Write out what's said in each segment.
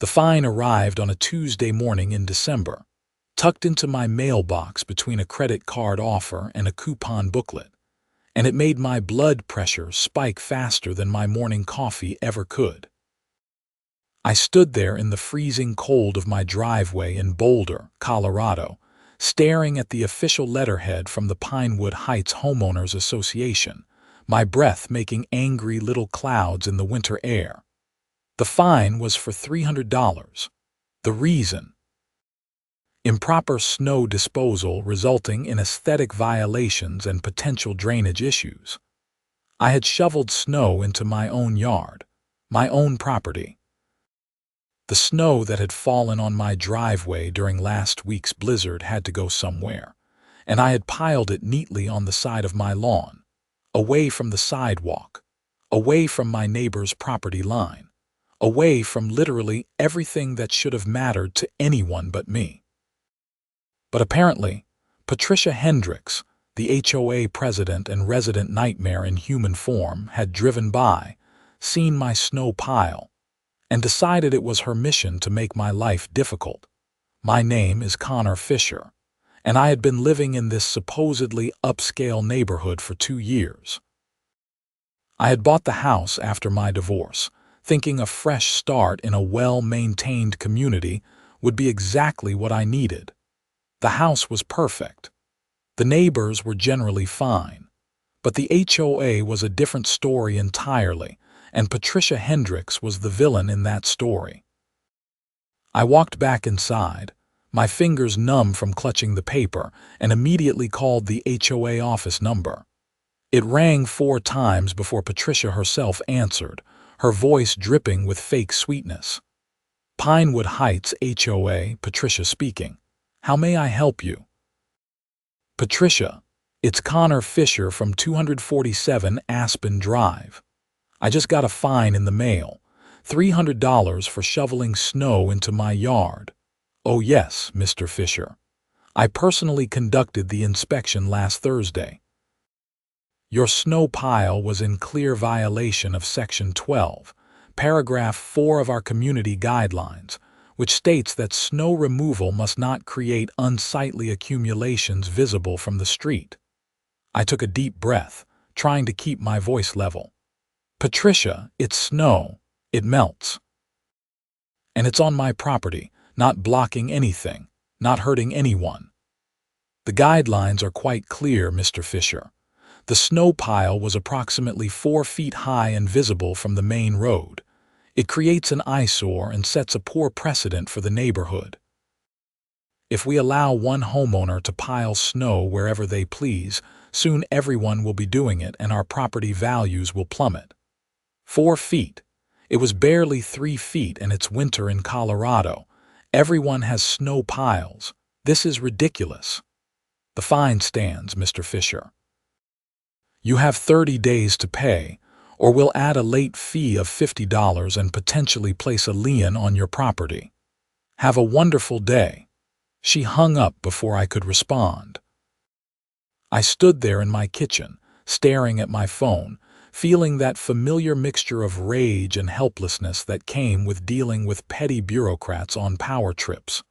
The fine arrived on a Tuesday morning in December, tucked into my mailbox between a credit card offer and a coupon booklet, and it made my blood pressure spike faster than my morning coffee ever could. I stood there in the freezing cold of my driveway in Boulder, Colorado, staring at the official letterhead from the Pinewood Heights Homeowners Association, my breath making angry little clouds in the winter air. The fine was for $300. The reason: improper snow disposal resulting in aesthetic violations and potential drainage issues. I had shoveled snow into my own yard, my own property. The snow that had fallen on my driveway during last week's blizzard had to go somewhere, and I had piled it neatly on the side of my lawn, away from the sidewalk, away from my neighbor's property line, away from literally everything that should have mattered to anyone but me. But apparently, Patricia Hendricks, the HOA president and resident nightmare in human form, had driven by, seen my snow pile, and decided it was her mission to make my life difficult. My name is Connor Fisher, and I had been living in this supposedly upscale neighborhood for 2 years. I had bought the house after my divorce, thinking a fresh start in a well-maintained community would be exactly what I needed. The house was perfect. The neighbors were generally fine. But the HOA was a different story entirely, and Patricia Hendricks was the villain in that story. I walked back inside, my fingers numb from clutching the paper, and immediately called the HOA office number. It rang 4 times before Patricia herself answered, her voice dripping with fake sweetness. Pinewood Heights HOA, Patricia speaking. How may I help you? Patricia, it's Connor Fisher from 247 Aspen Drive. I just got a fine in the mail, $300 for shoveling snow into my yard. Oh yes, Mr. Fisher. I personally conducted the inspection last Thursday. Your snow pile was in clear violation of Section 12, Paragraph 4 of our community guidelines, which states that snow removal must not create unsightly accumulations visible from the street. I took a deep breath, trying to keep my voice level. Patricia, it's snow. It melts. And it's on my property, not blocking anything, not hurting anyone. The guidelines are quite clear, Mr. Fisher. The snow pile was approximately 4 feet high and visible from the main road. It creates an eyesore and sets a poor precedent for the neighborhood. If we allow one homeowner to pile snow wherever they please, soon everyone will be doing it and our property values will plummet. 4 feet. It was barely 3 feet and it's winter in Colorado. Everyone has snow piles. This is ridiculous. The fine stands, Mr. Fisher. You have 30 days to pay, or we'll add a late fee of $50 and potentially place a lien on your property. Have a wonderful day. She hung up before I could respond. I stood there in my kitchen, staring at my phone, feeling that familiar mixture of rage and helplessness that came with dealing with petty bureaucrats on power trips.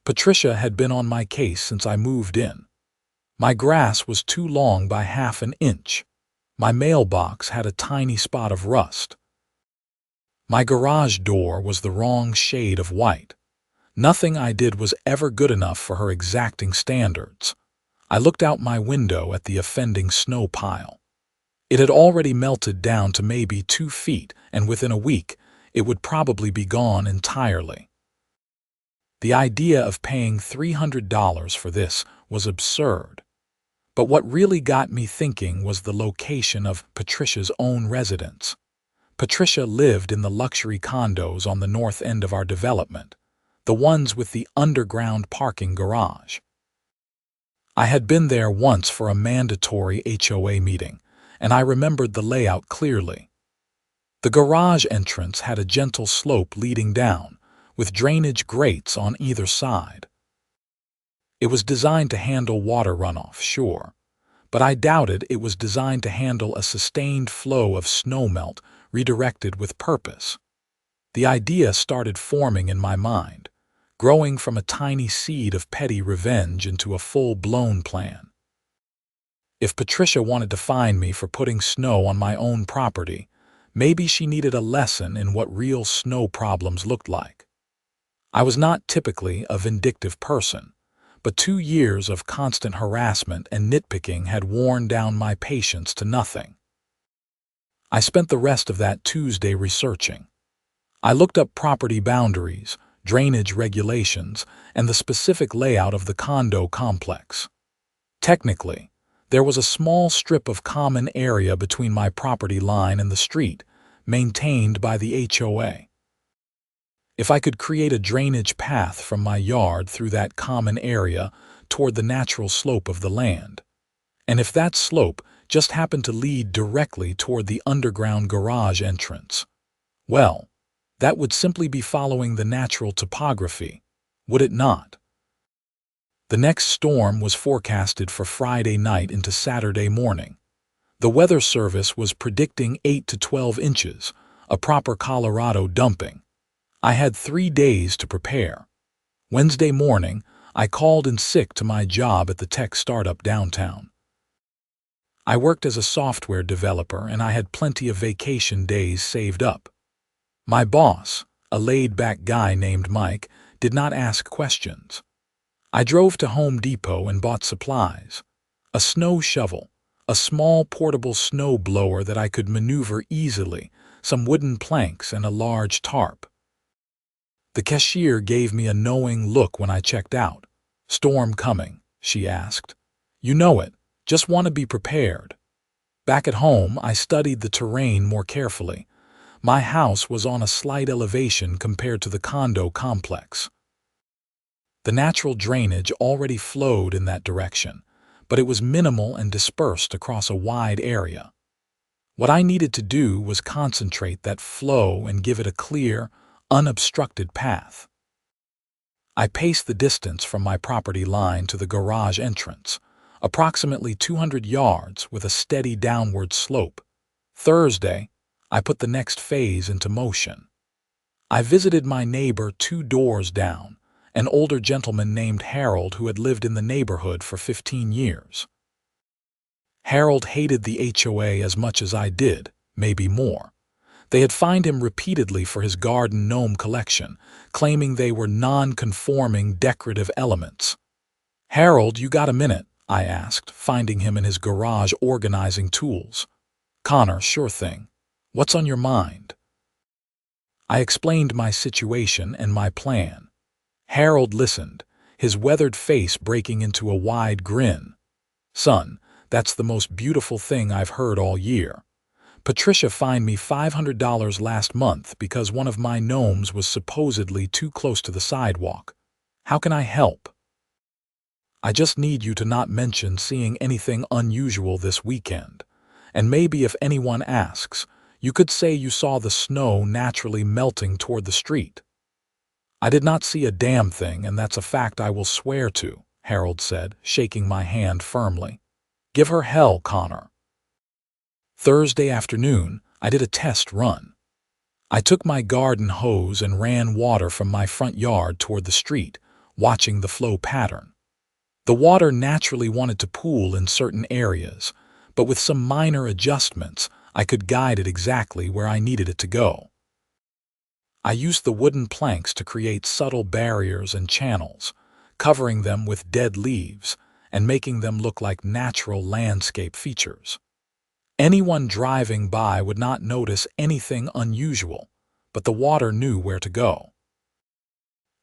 Patricia had been on my case since I moved in. My grass was too long by half an inch. My mailbox had a tiny spot of rust. My garage door was the wrong shade of white. Nothing I did was ever good enough for her exacting standards. I looked out my window at the offending snow pile. It had already melted down to maybe 2 feet, and within a week, it would probably be gone entirely. The idea of paying $300 for this was absurd. But what really got me thinking was the location of Patricia's own residence. Patricia lived in the luxury condos on the north end of our development, the ones with the underground parking garage. I had been there once for a mandatory HOA meeting, and I remembered the layout clearly. The garage entrance had a gentle slope leading down, with drainage grates on either side. It was designed to handle water runoff, sure, but I doubted it was designed to handle a sustained flow of snowmelt redirected with purpose. The idea started forming in my mind, growing from a tiny seed of petty revenge into a full-blown plan. If Patricia wanted to find me for putting snow on my own property, maybe she needed a lesson in what real snow problems looked like. I was not typically a vindictive person, but 2 years of constant harassment and nitpicking had worn down my patience to nothing. I spent the rest of that Tuesday researching. I looked up property boundaries, drainage regulations, and the specific layout of the condo complex. Technically, there was a small strip of common area between my property line and the street, maintained by the HOA. If I could create a drainage path from my yard through that common area toward the natural slope of the land, and if that slope just happened to lead directly toward the underground garage entrance, well, that would simply be following the natural topography, would it not? The next storm was forecasted for Friday night into Saturday morning. The Weather Service was predicting 8 to 12 inches, a proper Colorado dumping. I had 3 days to prepare. Wednesday morning, I called in sick to my job at the tech startup downtown. I worked as a software developer and I had plenty of vacation days saved up. My boss, a laid-back guy named Mike, did not ask questions. I drove to Home Depot and bought supplies: a snow shovel, a small portable snow blower that I could maneuver easily, some wooden planks, and a large tarp. The cashier gave me a knowing look when I checked out. "Storm coming?" she asked. "You know it. Just want to be prepared." Back at home, I studied the terrain more carefully. My house was on a slight elevation compared to the condo complex. The natural drainage already flowed in that direction, but it was minimal and dispersed across a wide area. What I needed to do was concentrate that flow and give it a clear, unobstructed path. I paced the distance from my property line to the garage entrance, approximately 200 yards with a steady downward slope. Thursday, I put the next phase into motion. I visited my neighbor 2 doors down, an older gentleman named Harold who had lived in the neighborhood for 15 years. Harold hated the HOA as much as I did, maybe more. They had fined him repeatedly for his garden gnome collection, claiming they were non-conforming decorative elements. "Harold, you got a minute?" I asked, finding him in his garage organizing tools. "Connor, sure thing. What's on your mind?" I explained my situation and my plan. Harold listened, his weathered face breaking into a wide grin. "Son, that's the most beautiful thing I've heard all year. Patricia fined me $500 last month because one of my gnomes was supposedly too close to the sidewalk. How can I help?" "I just need you to not mention seeing anything unusual this weekend. And maybe if anyone asks, you could say you saw the snow naturally melting toward the street." "I did not see a damn thing, and that's a fact I will swear to," Harold said, shaking my hand firmly. "Give her hell, Connor." Thursday afternoon, I did a test run. I took my garden hose and ran water from my front yard toward the street, watching the flow pattern. The water naturally wanted to pool in certain areas, but with some minor adjustments, I could guide it exactly where I needed it to go. I used the wooden planks to create subtle barriers and channels, covering them with dead leaves and making them look like natural landscape features. Anyone driving by would not notice anything unusual, but the water knew where to go.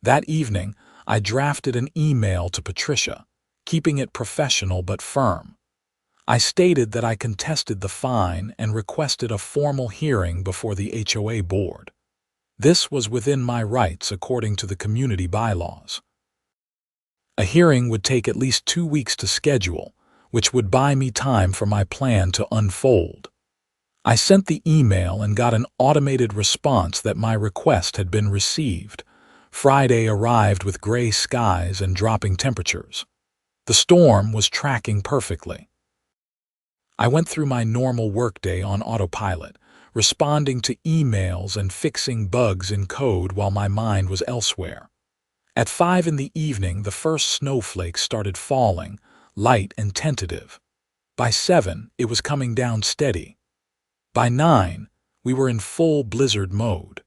That evening, I drafted an email to Patricia, keeping it professional but firm. I stated that I contested the fine and requested a formal hearing before the HOA board. This was within my rights according to the community bylaws. A hearing would take at least 2 weeks to schedule, which would buy me time for my plan to unfold. I sent the email and got an automated response that my request had been received. Friday arrived with gray skies and dropping temperatures. The storm was tracking perfectly. I went through my normal workday on autopilot, responding to emails and fixing bugs in code while my mind was elsewhere. At 5 in the evening, the first snowflakes started falling, light and tentative. By 7, it was coming down steady. By 9, we were in full blizzard mode.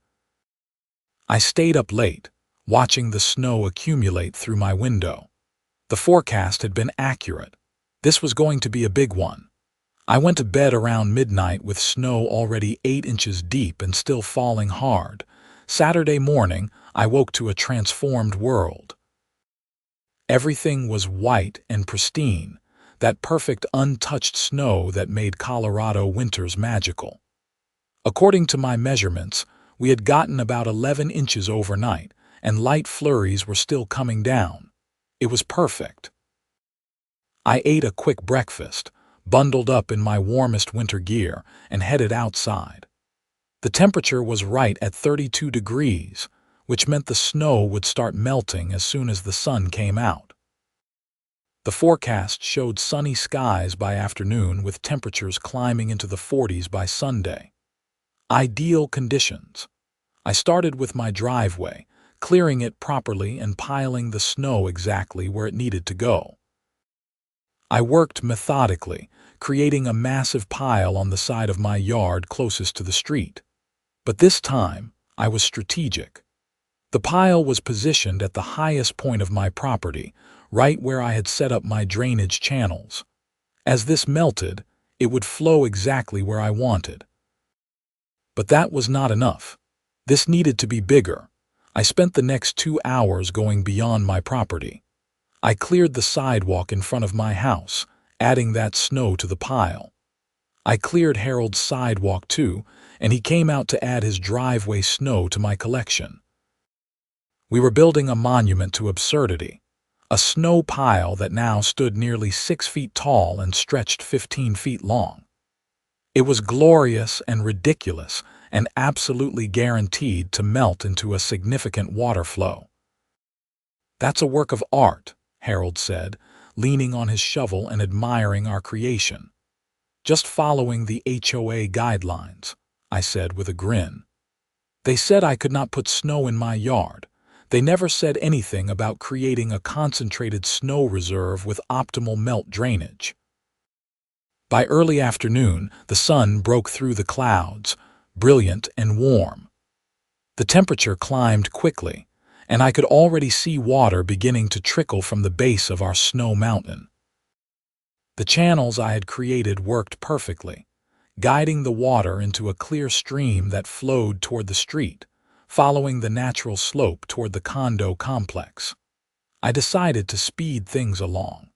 I stayed up late, watching the snow accumulate through my window. The forecast had been accurate. This was going to be a big one. I went to bed around midnight with snow already 8 inches deep and still falling hard. Saturday morning, I woke to a transformed world. Everything was white and pristine, that perfect untouched snow that made Colorado winters magical. According to my measurements, we had gotten about 11 inches overnight, and light flurries were still coming down. It was perfect. I ate a quick breakfast, bundled up in my warmest winter gear, and headed outside. The temperature was right at 32 degrees, which meant the snow would start melting as soon as the sun came out. The forecast showed sunny skies by afternoon with temperatures climbing into the 40s by Sunday. Ideal conditions. I started with my driveway, clearing it properly and piling the snow exactly where it needed to go. I worked methodically, creating a massive pile on the side of my yard closest to the street. But this time, I was strategic. The pile was positioned at the highest point of my property, right where I had set up my drainage channels. As this melted, it would flow exactly where I wanted. But that was not enough. This needed to be bigger. I spent the next 2 hours going beyond my property. I cleared the sidewalk in front of my house, adding that snow to the pile. I cleared Harold's sidewalk too, and he came out to add his driveway snow to my collection. We were building a monument to absurdity, a snow pile that now stood nearly 6 feet tall and stretched 15 feet long. It was glorious and ridiculous and absolutely guaranteed to melt into a significant water flow. "That's a work of art," Harold said, leaning on his shovel and admiring our creation. "Just following the HOA guidelines," I said with a grin. "They said I could not put snow in my yard. They never said anything about creating a concentrated snow reserve with optimal melt drainage." By early afternoon, the sun broke through the clouds, brilliant and warm. The temperature climbed quickly, and I could already see water beginning to trickle from the base of our snow mountain. The channels I had created worked perfectly, guiding the water into a clear stream that flowed toward the street, following the natural slope toward the condo complex. I decided to speed things along.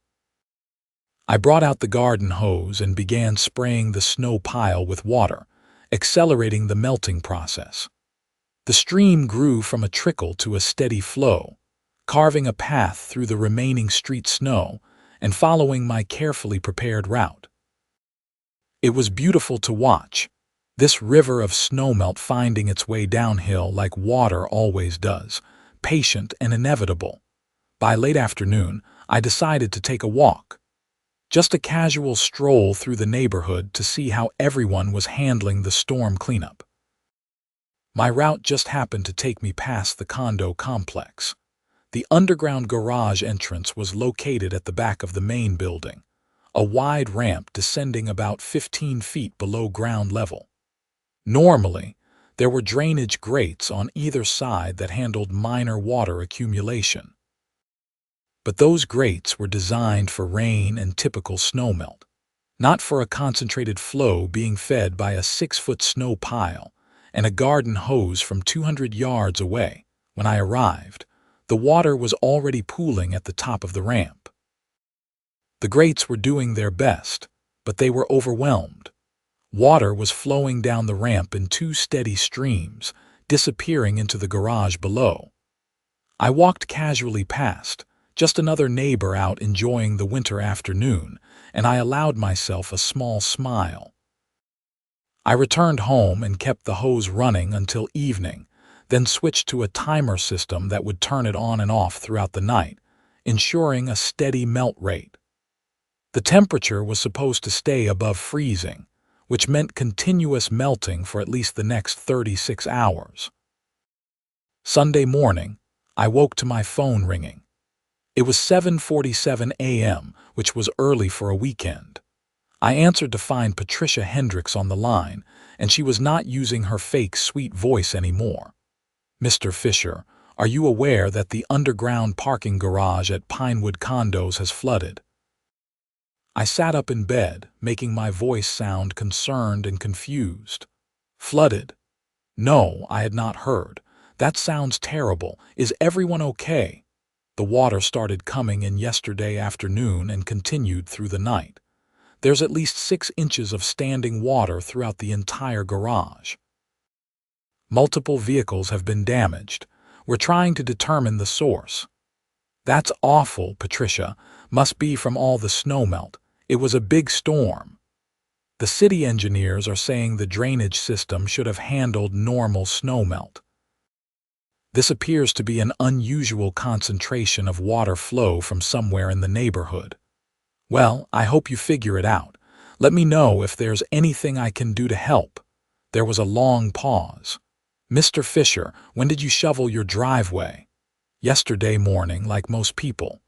I brought out the garden hose and began spraying the snow pile with water, accelerating the melting process. The stream grew from a trickle to a steady flow, carving a path through the remaining street snow and following my carefully prepared route. It was beautiful to watch, this river of snowmelt finding its way downhill like water always does, patient and inevitable. By late afternoon, I decided to take a walk. Just a casual stroll through the neighborhood to see how everyone was handling the storm cleanup. My route just happened to take me past the condo complex. The underground garage entrance was located at the back of the main building, a wide ramp descending about 15 feet below ground level. Normally, there were drainage grates on either side that handled minor water accumulation. But those grates were designed for rain and typical snowmelt, not for a concentrated flow being fed by a 6-foot snow pile and a garden hose from 200 yards away. When I arrived, the water was already pooling at the top of the ramp. The grates were doing their best, but they were overwhelmed. Water was flowing down the ramp in 2 steady streams, disappearing into the garage below. I walked casually past, just another neighbor out enjoying the winter afternoon, and I allowed myself a small smile. I returned home and kept the hose running until evening, then switched to a timer system that would turn it on and off throughout the night, ensuring a steady melt rate. The temperature was supposed to stay above freezing, which meant continuous melting for at least the next 36 hours. Sunday morning, I woke to my phone ringing. It was 7:47 a.m., which was early for a weekend. I answered to find Patricia Hendricks on the line, and she was not using her fake sweet voice anymore. "Mr. Fisher, are you aware that the underground parking garage at Pinewood Condos has flooded?" I sat up in bed, making my voice sound concerned and confused. "Flooded? No, I had not heard. That sounds terrible. Is everyone okay?" The water started coming in yesterday afternoon and continued through the night. There's at least 6 inches of standing water throughout the entire garage. Multiple vehicles have been damaged. We're trying to determine the source. "That's awful, Patricia. Must be from all the snowmelt. It was a big storm." The city engineers are saying the drainage system should have handled normal snowmelt. This appears to be an unusual concentration of water flow from somewhere in the neighborhood. "Well, I hope you figure it out. Let me know if there's anything I can do to help." There was a long pause. "Mr. Fisher, when did you shovel your driveway?" "Yesterday morning, like most people."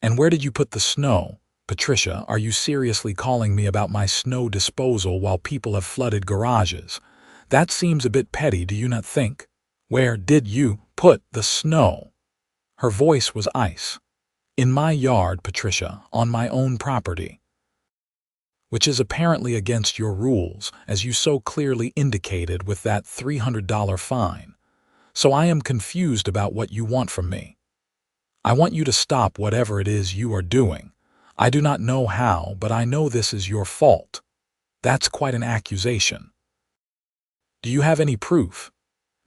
"And where did you put the snow?" "Patricia, are you seriously calling me about my snow disposal while people have flooded garages? That seems a bit petty, do you not think?" "Where did you put the snow?" Her voice was ice. "In my yard, Patricia, on my own property." "Which is apparently against your rules, as you so clearly indicated with that $300 fine. So I am confused about what you want from me." "I want you to stop whatever it is you are doing. I do not know how, but I know this is your fault." "That's quite an accusation." "Do you have any proof?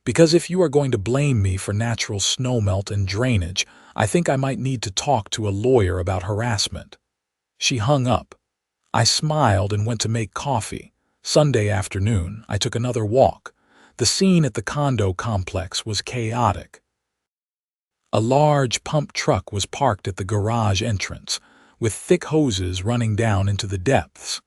Because if you are going to blame me for natural snowmelt and drainage, I think I might need to talk to a lawyer about harassment." She hung up. I smiled and went to make coffee. Sunday afternoon, I took another walk. The scene at the condo complex was chaotic. A large pump truck was parked at the garage entrance, with thick hoses running down into the depths.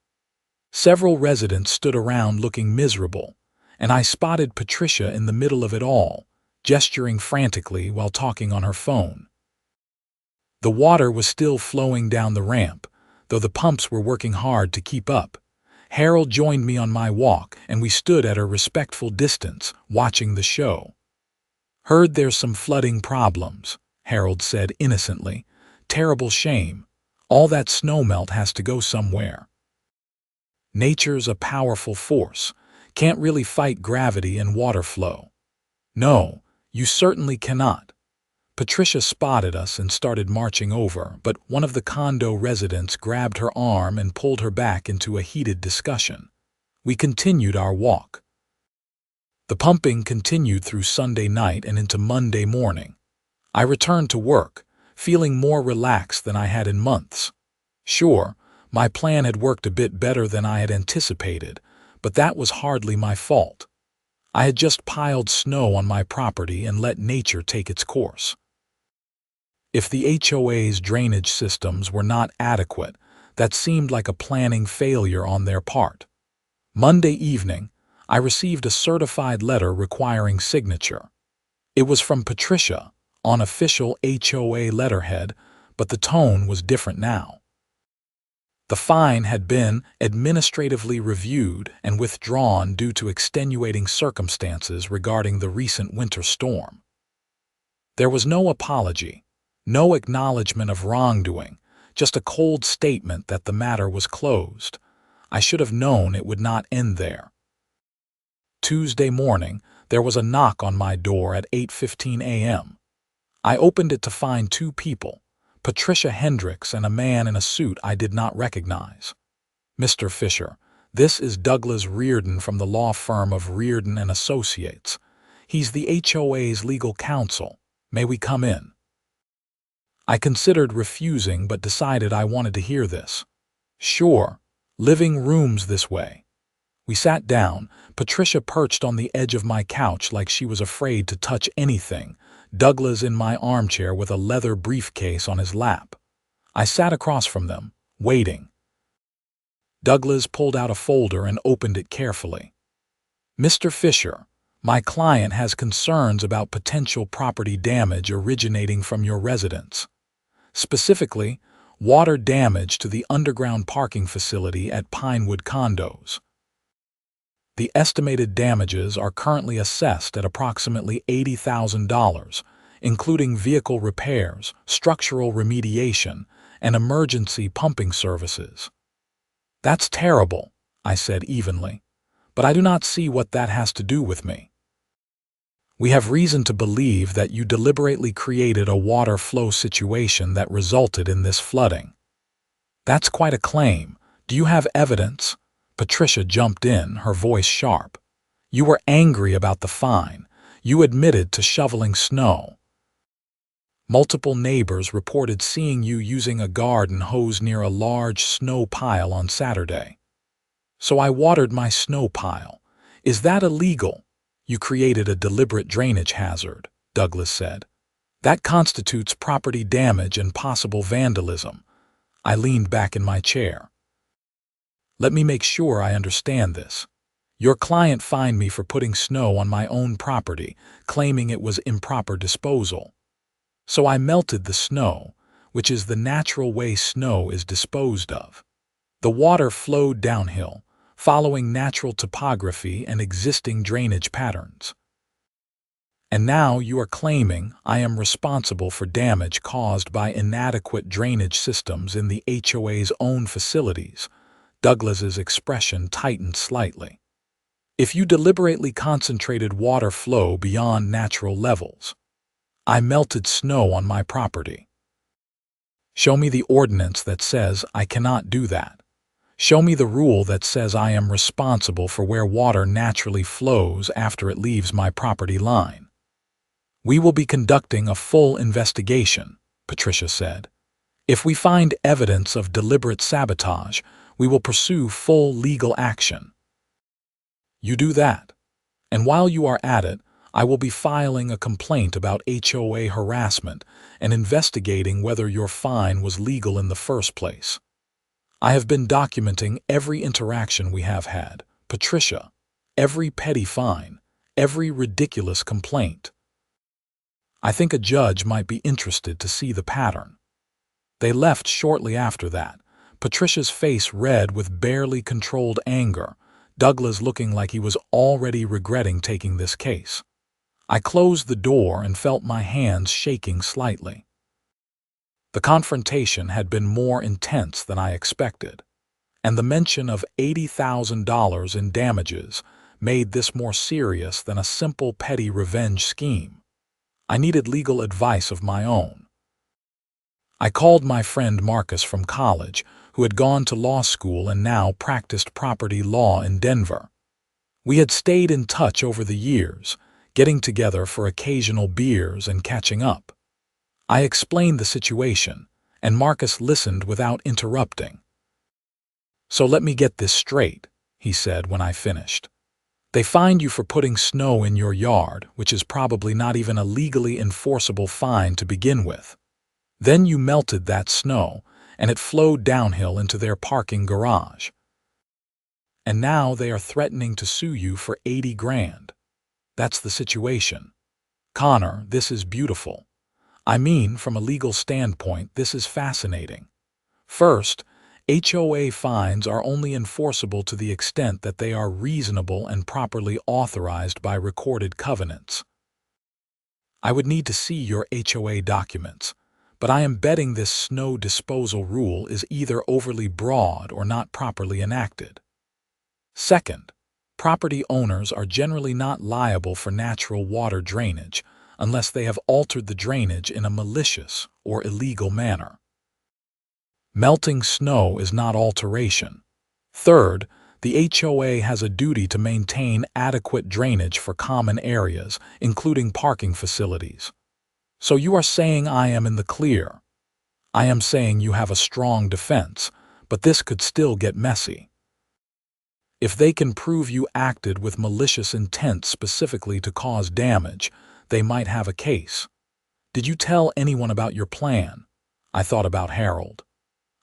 Several residents stood around looking miserable, and I spotted Patricia in the middle of it all, gesturing frantically while talking on her phone. The water was still flowing down the ramp, though the pumps were working hard to keep up. Harold joined me on my walk, and we stood at a respectful distance, watching the show. "Heard there's some flooding problems," Harold said innocently. "Terrible shame. All that snowmelt has to go somewhere. Nature's a powerful force. Can't really fight gravity and water flow." "No, you certainly cannot." Patricia spotted us and started marching over, but one of the condo residents grabbed her arm and pulled her back into a heated discussion. We continued our walk. The pumping continued through Sunday night and into Monday morning. I returned to work, feeling more relaxed than I had in months. Sure, my plan had worked a bit better than I had anticipated, but that was hardly my fault. I had just piled snow on my property and let nature take its course. If the HOA's drainage systems were not adequate, that seemed like a planning failure on their part. Monday evening, I received a certified letter requiring signature. It was from Patricia, on official HOA letterhead, but the tone was different now. The fine had been administratively reviewed and withdrawn due to extenuating circumstances regarding the recent winter storm. There was no apology, no acknowledgement of wrongdoing, just a cold statement that the matter was closed. I should have known it would not end there. Tuesday morning, there was a knock on my door at 8:15 a.m. I opened it to find 2 people, Patricia Hendricks and a man in a suit I did not recognize. "Mr. Fisher, this is Douglas Reardon from the law firm of Reardon and Associates. He's the HOA's legal counsel. May we come in?" I considered refusing but decided I wanted to hear this. "Sure. Living room's this way." We sat down, Patricia perched on the edge of my couch like she was afraid to touch anything, Douglas in my armchair with a leather briefcase on his lap. I sat across from them, waiting. Douglas pulled out a folder and opened it carefully. Mr. Fisher, my client has concerns about potential property damage originating from your residence. Specifically, water damage to the underground parking facility at Pinewood Condos. The estimated damages are currently assessed at approximately $80,000, including vehicle repairs, structural remediation, and emergency pumping services. That's terrible, I said evenly, but I do not see what that has to do with me. We have reason to believe that you deliberately created a water flow situation that resulted in this flooding. That's quite a claim. Do you have evidence? Patricia jumped in, her voice sharp. You were angry about the fine. You admitted to shoveling snow. Multiple neighbors reported seeing you using a garden hose near a large snow pile on Saturday. So I watered my snow pile. Is that illegal? You created a deliberate drainage hazard, Douglas said. That constitutes property damage and possible vandalism. I leaned back in my chair. Let me make sure I understand this. Your client fined me for putting snow on my own property, claiming it was improper disposal. So I melted the snow, which is the natural way snow is disposed of. The water flowed downhill, following natural topography and existing drainage patterns. And now you are claiming I am responsible for damage caused by inadequate drainage systems in the HOA's own facilities. Douglas's expression tightened slightly. If you deliberately concentrated water flow beyond natural levels, I melted snow on my property. Show me the ordinance that says I cannot do that. Show me the rule that says I am responsible for where water naturally flows after it leaves my property line. We will be conducting a full investigation, Patricia said. If we find evidence of deliberate sabotage, we will pursue full legal action. You do that. And while you are at it, I will be filing a complaint about HOA harassment and investigating whether your fine was legal in the first place. I have been documenting every interaction we have had, Patricia, every petty fine, every ridiculous complaint. I think a judge might be interested to see the pattern. They left shortly after that, Patricia's face red with barely controlled anger, Douglas looking like he was already regretting taking this case. I closed the door and felt my hands shaking slightly. The confrontation had been more intense than I expected, and the mention of $80,000 in damages made this more serious than a simple petty revenge scheme. I needed legal advice of my own. I called my friend Marcus from college, who had gone to law school and now practiced property law in Denver. We had stayed in touch over the years, getting together for occasional beers and catching up. I explained the situation, and Marcus listened without interrupting. So let me get this straight, he said when I finished. They fined you for putting snow in your yard, which is probably not even a legally enforceable fine to begin with. Then you melted that snow, and it flowed downhill into their parking garage. And now they are threatening to sue you for $80 grand. That's the situation. Connor, this is beautiful. I mean, from a legal standpoint, this is fascinating. First, HOA fines are only enforceable to the extent that they are reasonable and properly authorized by recorded covenants. I would need to see your HOA documents, but I am betting this snow disposal rule is either overly broad or not properly enacted. Second, property owners are generally not liable for natural water drainage unless they have altered the drainage in a malicious or illegal manner. Melting snow is not alteration. Third, the HOA has a duty to maintain adequate drainage for common areas, including parking facilities. So you are saying I am in the clear. I am saying you have a strong defense, but this could still get messy. If they can prove you acted with malicious intent specifically to cause damage, they might have a case. Did you tell anyone about your plan? I thought about Harold.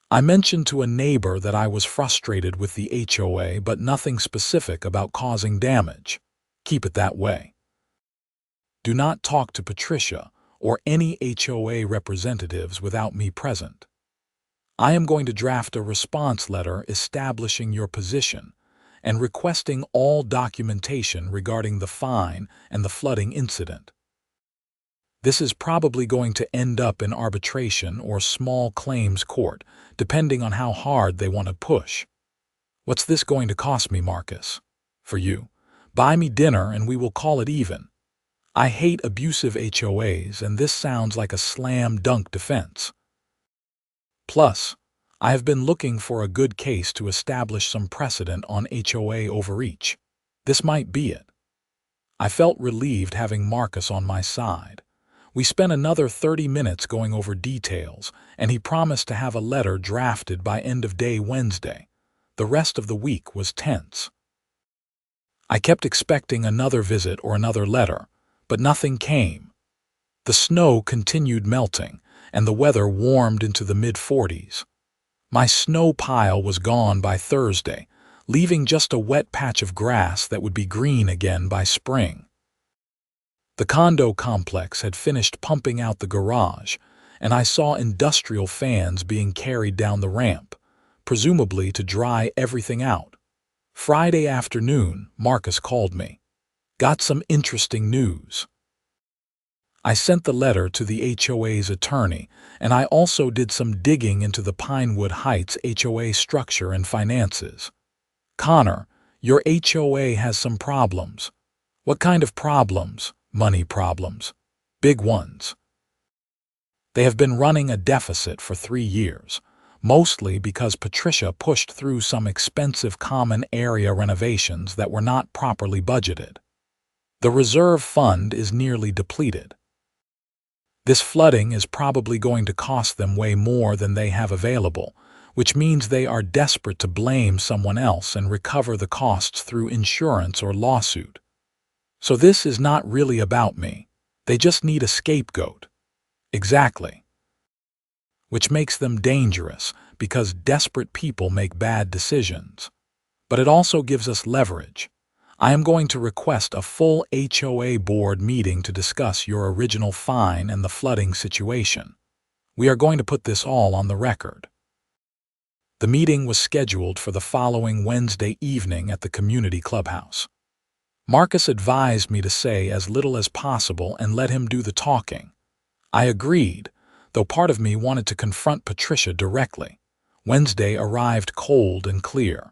I mentioned to a neighbor that I was frustrated with the HOA, but nothing specific about causing damage. Keep it that way. Do not talk to Patricia or any HOA representatives without me present. I am going to draft a response letter establishing your position and requesting all documentation regarding the fine and the flooding incident. This is probably going to end up in arbitration or small claims court, depending on how hard they want to push. What's this going to cost me, Marcus? For you, buy me dinner and we will call it even. I hate abusive HOAs, and this sounds like a slam dunk defense. Plus, I have been looking for a good case to establish some precedent on HOA overreach. This might be it. I felt relieved having Marcus on my side. We spent another 30 minutes going over details, and he promised to have a letter drafted by end of day Wednesday. The rest of the week was tense. I kept expecting another visit or another letter, but nothing came. The snow continued melting, and the weather warmed into the mid-40s. My snow pile was gone by Thursday, leaving just a wet patch of grass that would be green again by spring. The condo complex had finished pumping out the garage, and I saw industrial fans being carried down the ramp, presumably to dry everything out. Friday afternoon, Marcus called me. Got some interesting news. I sent the letter to the HOA's attorney, and I also did some digging into the Pinewood Heights HOA structure and finances. Connor, your HOA has some problems. What kind of problems? Money problems. Big ones. They have been running a deficit for 3 years, mostly because Patricia pushed through some expensive common area renovations that were not properly budgeted. The reserve fund is nearly depleted. This flooding is probably going to cost them way more than they have available, which means they are desperate to blame someone else and recover the costs through insurance or lawsuit. So this is not really about me. They just need a scapegoat. Exactly. Which makes them dangerous because desperate people make bad decisions. But it also gives us leverage. I am going to request a full HOA board meeting to discuss your original fine and the flooding situation. We are going to put this all on the record. The meeting was scheduled for the following Wednesday evening at the community clubhouse. Marcus advised me to say as little as possible and let him do the talking. I agreed, though part of me wanted to confront Patricia directly. Wednesday arrived cold and clear.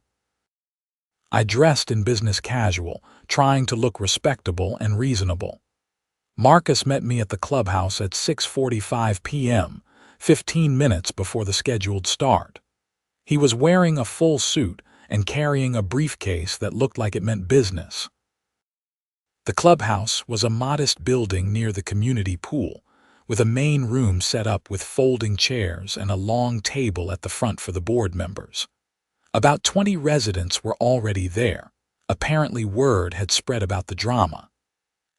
I dressed in business casual, trying to look respectable and reasonable. Marcus met me at the clubhouse at 6:45 p.m., 15 minutes before the scheduled start. He was wearing a full suit and carrying a briefcase that looked like it meant business. The clubhouse was a modest building near the community pool, with a main room set up with folding chairs and a long table at the front for the board members. About 20 residents were already there. Apparently word had spread about the drama.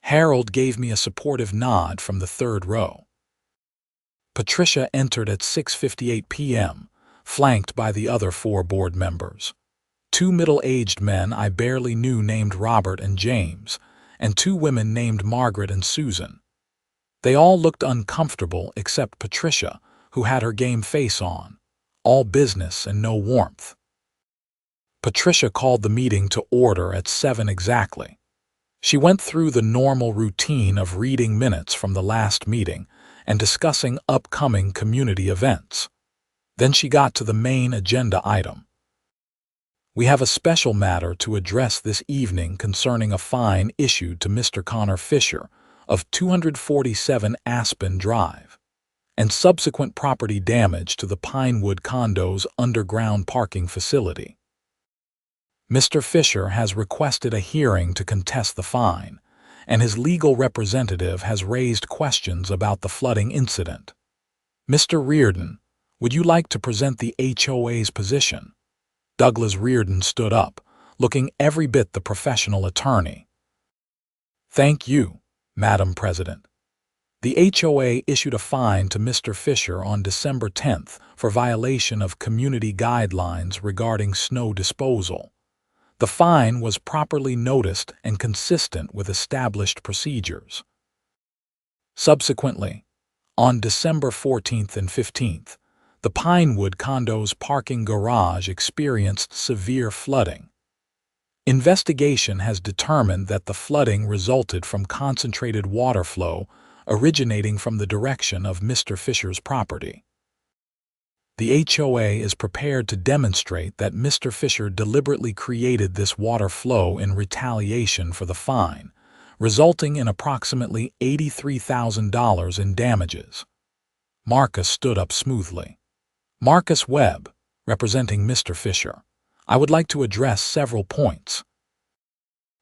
Harold gave me a supportive nod from the third row. Patricia entered at 6:58 p.m., flanked by the other 4 board members. 2 middle-aged men I barely knew named Robert and James, and 2 women named Margaret and Susan. They all looked uncomfortable except Patricia, who had her game face on, all business and no warmth. Patricia called the meeting to order at 7 exactly. She went through the normal routine of reading minutes from the last meeting and discussing upcoming community events. Then she got to the main agenda item. We have a special matter to address this evening concerning a fine issued to Mr. Connor Fisher of 247 Aspen Drive, and subsequent property damage to the Pinewood condo's underground parking facility. Mr. Fisher has requested a hearing to contest the fine, and his legal representative has raised questions about the flooding incident. Mr. Reardon, would you like to present the HOA's position? Douglas Reardon stood up, looking every bit the professional attorney. Thank you, Madam President. The HOA issued a fine to Mr. Fisher on December 10th for violation of community guidelines regarding snow disposal. The fine was properly noticed and consistent with established procedures. Subsequently, on December 14th and 15th, the Pinewood condo's parking garage experienced severe flooding. Investigation has determined that the flooding resulted from concentrated water flow originating from the direction of Mr. Fisher's property. The HOA is prepared to demonstrate that Mr. Fisher deliberately created this water flow in retaliation for the fine, resulting in approximately $83,000 in damages. Marcus stood up smoothly. Marcus Webb, representing Mr. Fisher, I would like to address several points.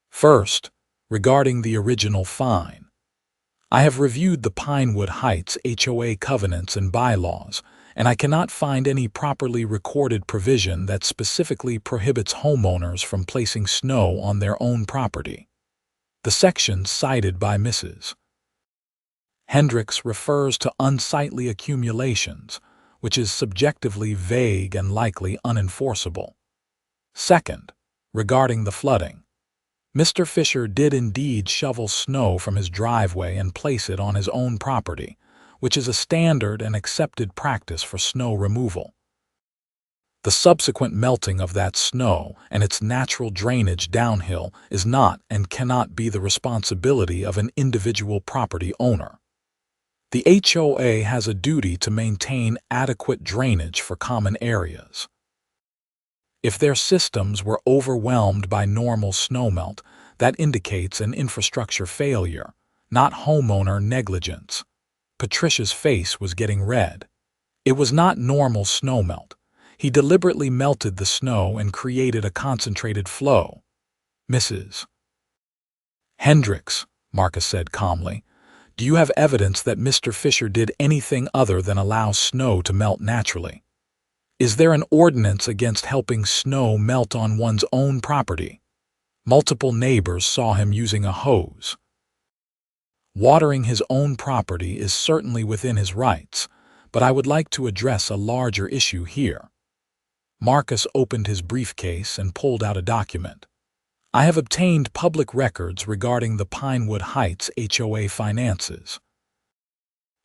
First, regarding the original fine. I have reviewed the Pinewood Heights HOA covenants and bylaws, and I cannot find any properly recorded provision that specifically prohibits homeowners from placing snow on their own property. The section cited by Mrs. Hendricks refers to unsightly accumulations, which is subjectively vague and likely unenforceable. Second, regarding the flooding. Mr. Fisher did indeed shovel snow from his driveway and place it on his own property, which is a standard and accepted practice for snow removal. The subsequent melting of that snow and its natural drainage downhill is not and cannot be the responsibility of an individual property owner. The HOA has a duty to maintain adequate drainage for common areas. If their systems were overwhelmed by normal snowmelt, that indicates an infrastructure failure, not homeowner negligence. Patricia's face was getting red. It was not normal snowmelt. He deliberately melted the snow and created a concentrated flow. Mrs. Hendricks, Marcus said calmly, do you have evidence that Mr. Fisher did anything other than allow snow to melt naturally? Is there an ordinance against helping snow melt on one's own property? Multiple neighbors saw him using a hose. Watering his own property is certainly within his rights, but I would like to address a larger issue here. Marcus opened his briefcase and pulled out a document. I have obtained public records regarding the Pinewood Heights HOA finances.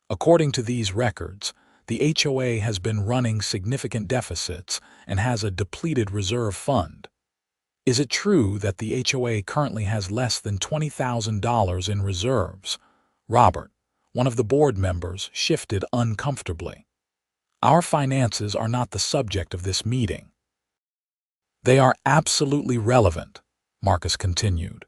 According to these records, the HOA has been running significant deficits and has a depleted reserve fund. Is it true that the HOA currently has less than $20,000 in reserves? Robert, one of the board members, shifted uncomfortably. Our finances are not the subject of this meeting. They are absolutely relevant, Marcus continued.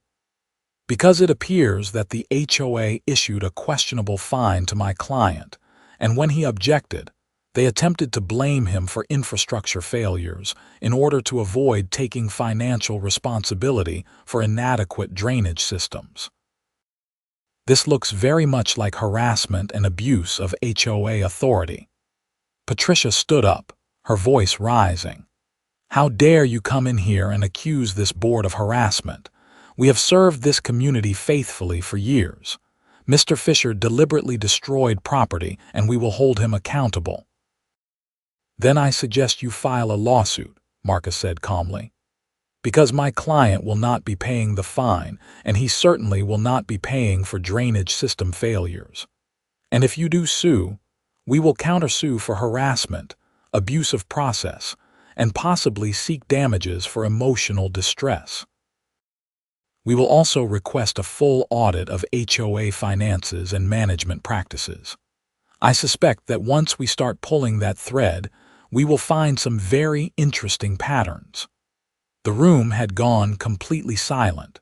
Because it appears that the HOA issued a questionable fine to my client, and when he objected, they attempted to blame him for infrastructure failures in order to avoid taking financial responsibility for inadequate drainage systems. This looks very much like harassment and abuse of HOA authority. Patricia stood up, her voice rising. How dare you come in here and accuse this board of harassment? We have served this community faithfully for years. Mr. Fisher deliberately destroyed property, and we will hold him accountable. Then I suggest you file a lawsuit, Marcus said calmly. Because my client will not be paying the fine, and he certainly will not be paying for drainage system failures. And if you do sue, we will countersue for harassment, abuse of process, and possibly seek damages for emotional distress. We will also request a full audit of HOA finances and management practices. I suspect that once we start pulling that thread, we will find some very interesting patterns. The room had gone completely silent.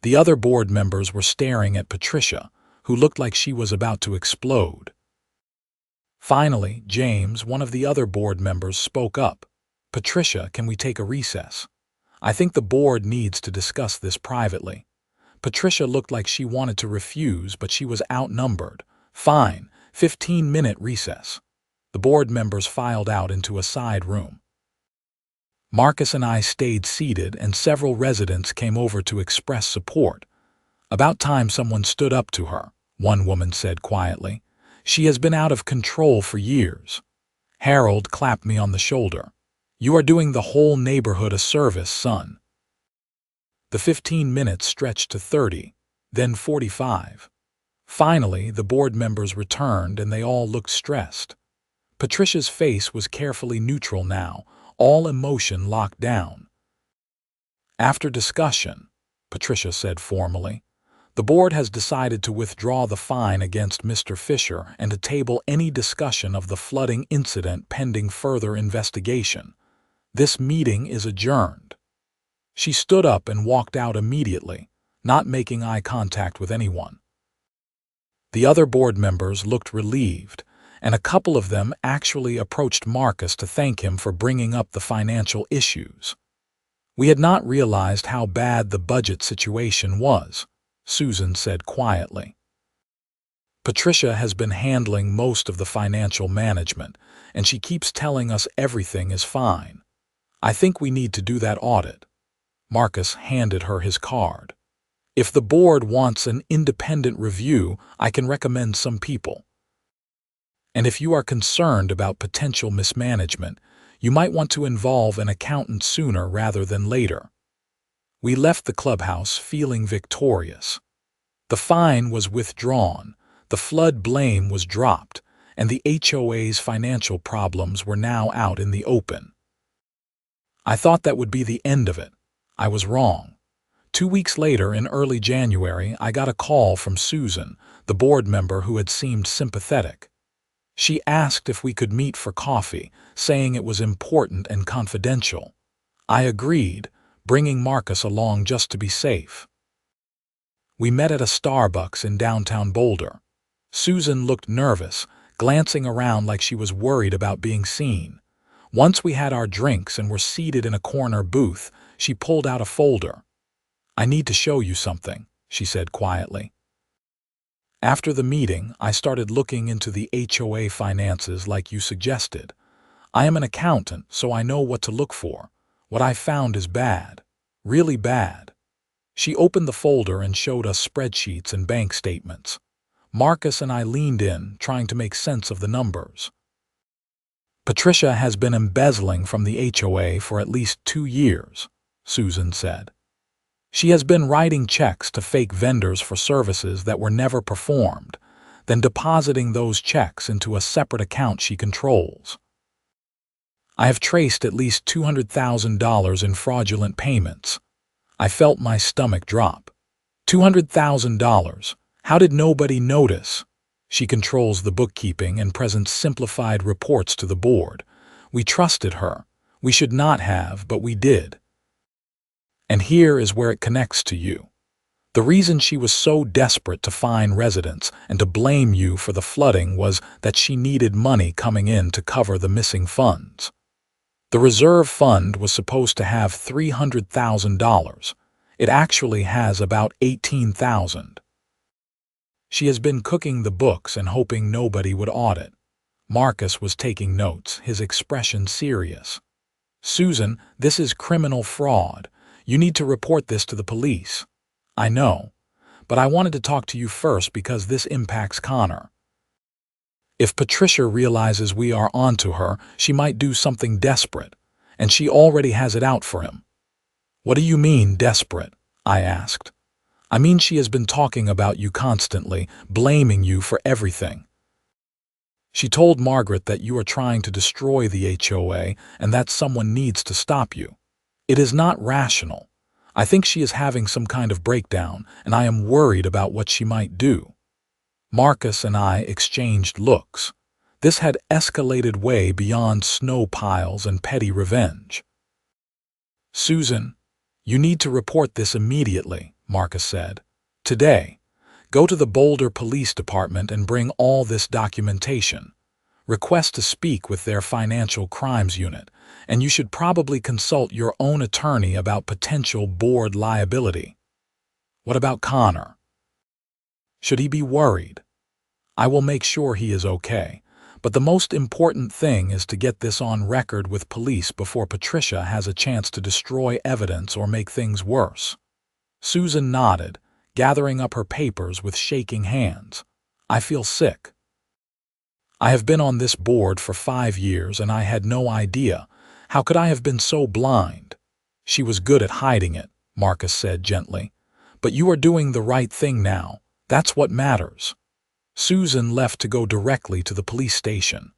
The other board members were staring at Patricia, who looked like she was about to explode. Finally, James, one of the other board members, spoke up. Patricia, can we take a recess? I think the board needs to discuss this privately. Patricia looked like she wanted to refuse, but she was outnumbered. Fine, 15-minute recess. The board members filed out into a side room. Marcus and I stayed seated, and several residents came over to express support. About time someone stood up to her, one woman said quietly. "She has been out of control for years." Harold clapped me on the shoulder. "You are doing the whole neighborhood a service, son." The 15 minutes stretched to 30, then 45. Finally, the board members returned and they all looked stressed. Patricia's face was carefully neutral now, all emotion locked down. "After discussion," Patricia said formally, "the board has decided to withdraw the fine against Mr. Fisher and to table any discussion of the flooding incident pending further investigation. This meeting is adjourned." She stood up and walked out immediately, not making eye contact with anyone. The other board members looked relieved, and a couple of them actually approached Marcus to thank him for bringing up the financial issues. "We had not realized how bad the budget situation was," Susan said quietly. "Patricia has been handling most of the financial management, and she keeps telling us everything is fine. I think we need to do that audit." Marcus handed her his card. "If the board wants an independent review, I can recommend some people. And if you are concerned about potential mismanagement, you might want to involve an accountant sooner rather than later." We left the clubhouse feeling victorious. The fine was withdrawn, the flood blame was dropped, and the HOA's financial problems were now out in the open. I thought that would be the end of it. I was wrong. 2 weeks later, in early January, I got a call from Susan, the board member who had seemed sympathetic. She asked if we could meet for coffee, saying it was important and confidential. I agreed, bringing Marcus along just to be safe. We met at a Starbucks in downtown Boulder. Susan looked nervous, glancing around like she was worried about being seen. Once we had our drinks and were seated in a corner booth, she pulled out a folder. "I need to show you something," she said quietly. "After the meeting, I started looking into the HOA finances like you suggested. I am an accountant, so I know what to look for. What I found is bad. Really bad." She opened the folder and showed us spreadsheets and bank statements. Marcus and I leaned in, trying to make sense of the numbers. "Patricia has been embezzling from the HOA for at least 2 years, Susan said. "She has been writing checks to fake vendors for services that were never performed, then depositing those checks into a separate account she controls. I have traced at least $200,000 in fraudulent payments." I felt my stomach drop. $200,000. How did nobody notice? She controls the bookkeeping and presents simplified reports to the board. We trusted her. We should not have, but we did. And here is where it connects to you. The reason she was so desperate to fine residents and to blame you for the flooding was that she needed money coming in to cover the missing funds. The reserve fund was supposed to have $300,000. It actually has about $18,000. She has been cooking the books and hoping nobody would audit. Marcus was taking notes, his expression serious. "Susan, this is criminal fraud. You need to report this to the police." "I know, but I wanted to talk to you first because this impacts Connor. If Patricia realizes we are onto her, she might do something desperate, and she already has it out for him." "What do you mean, desperate?" I asked. "I mean she has been talking about you constantly, blaming you for everything. She told Margaret that you are trying to destroy the HOA and that someone needs to stop you. It is not rational. I think she is having some kind of breakdown, and I am worried about what she might do." Marcus and I exchanged looks. This had escalated way beyond snow piles and petty revenge. "Susan, you need to report this immediately," Marcus said. "Today. Go to the Boulder Police Department and bring all this documentation. Request to speak with their financial crimes unit, and you should probably consult your own attorney about potential board liability." "What about Connor? Should he be worried?" "I will make sure he is okay, but the most important thing is to get this on record with police before Patricia has a chance to destroy evidence or make things worse." Susan nodded, gathering up her papers with shaking hands. I feel sick. I have been on this board for 5 years and I had no idea. How could I have been so blind? She was good at hiding it, Marcus said gently. But you are doing the right thing now. That's what matters. Susan left to go directly to the police station.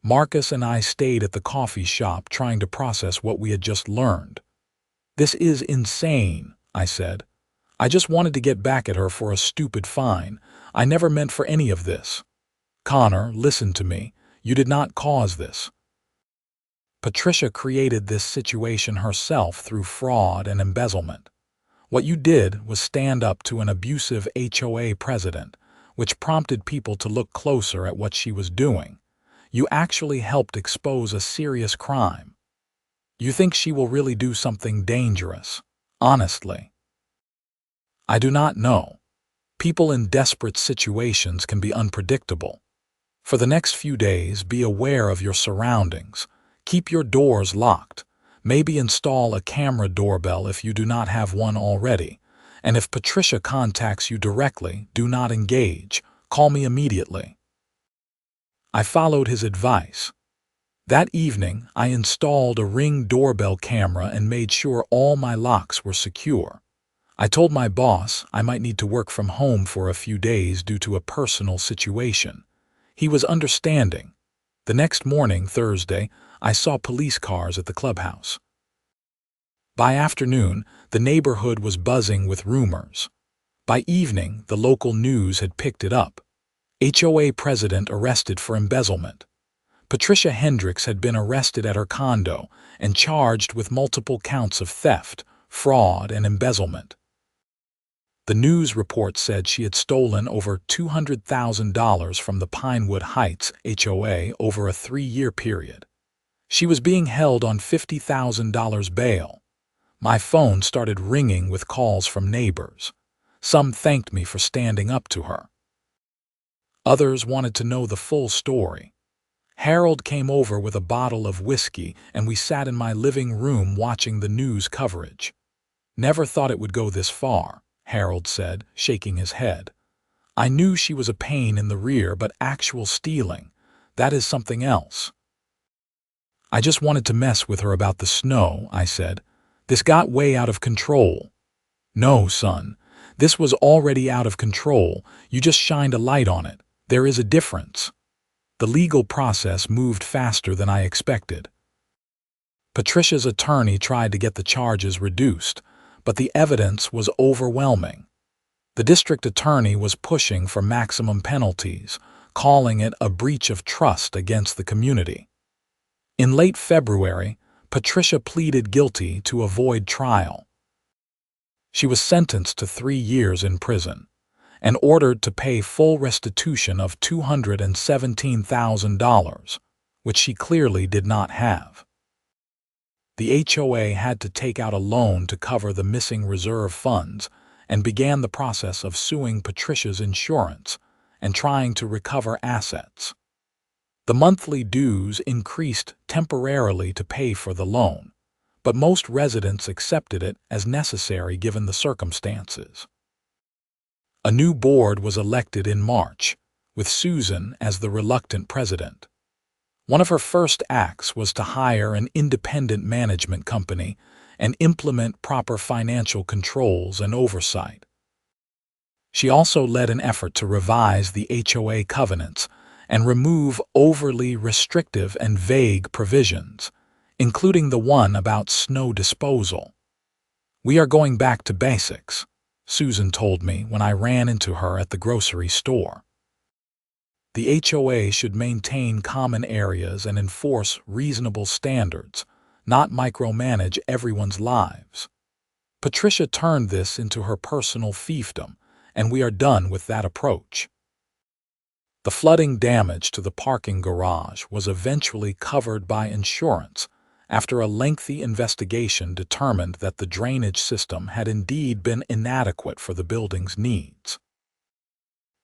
Marcus and I stayed at the coffee shop trying to process what we had just learned. This is insane, I said. I just wanted to get back at her for a stupid fine. I never meant for any of this. Connor, listen to me. You did not cause this. Patricia created this situation herself through fraud and embezzlement. What you did was stand up to an abusive HOA president, which prompted people to look closer at what she was doing. You actually helped expose a serious crime. You think she will really do something dangerous? Honestly. I do not know. People in desperate situations can be unpredictable. For the next few days, be aware of your surroundings. Keep your doors locked. Maybe install a camera doorbell if you do not have one already. And if Patricia contacts you directly, do not engage. Call me immediately. I followed his advice. That evening, I installed a Ring doorbell camera and made sure all my locks were secure. I told my boss I might need to work from home for a few days due to a personal situation. He was understanding. The next morning, Thursday, I saw police cars at the clubhouse. By afternoon, the neighborhood was buzzing with rumors. By evening, the local news had picked it up. HOA president arrested for embezzlement. Patricia Hendricks had been arrested at her condo and charged with multiple counts of theft, fraud, and embezzlement. The news report said she had stolen over $200,000 from the Pinewood Heights HOA over a 3-year period. She was being held on $50,000 bail. My phone started ringing with calls from neighbors. Some thanked me for standing up to her. Others wanted to know the full story. Harold came over with a bottle of whiskey and we sat in my living room watching the news coverage. Never thought it would go this far, Harold said, shaking his head. I knew she was a pain in the rear, but actual stealing, that is something else. I just wanted to mess with her about the snow, I said. This got way out of control. No, son, this was already out of control. You just shined a light on it. There is a difference. The legal process moved faster than I expected. Patricia's attorney tried to get the charges reduced, but the evidence was overwhelming. The district attorney was pushing for maximum penalties, calling it a breach of trust against the community. In late February, Patricia pleaded guilty to avoid trial. She was sentenced to 3 years in prison and ordered to pay full restitution of $217,000, which she clearly did not have. The HOA had to take out a loan to cover the missing reserve funds and began the process of suing Patricia's insurance and trying to recover assets. The monthly dues increased temporarily to pay for the loan, but most residents accepted it as necessary given the circumstances. A new board was elected in March, with Susan as the reluctant president. One of her first acts was to hire an independent management company and implement proper financial controls and oversight. She also led an effort to revise the HOA covenants and remove overly restrictive and vague provisions, including the one about snow disposal. We are going back to basics, Susan told me when I ran into her at the grocery store. The HOA should maintain common areas and enforce reasonable standards, not micromanage everyone's lives. Patricia turned this into her personal fiefdom, and we are done with that approach. The flooding damage to the parking garage was eventually covered by insurance after a lengthy investigation determined that the drainage system had indeed been inadequate for the building's needs.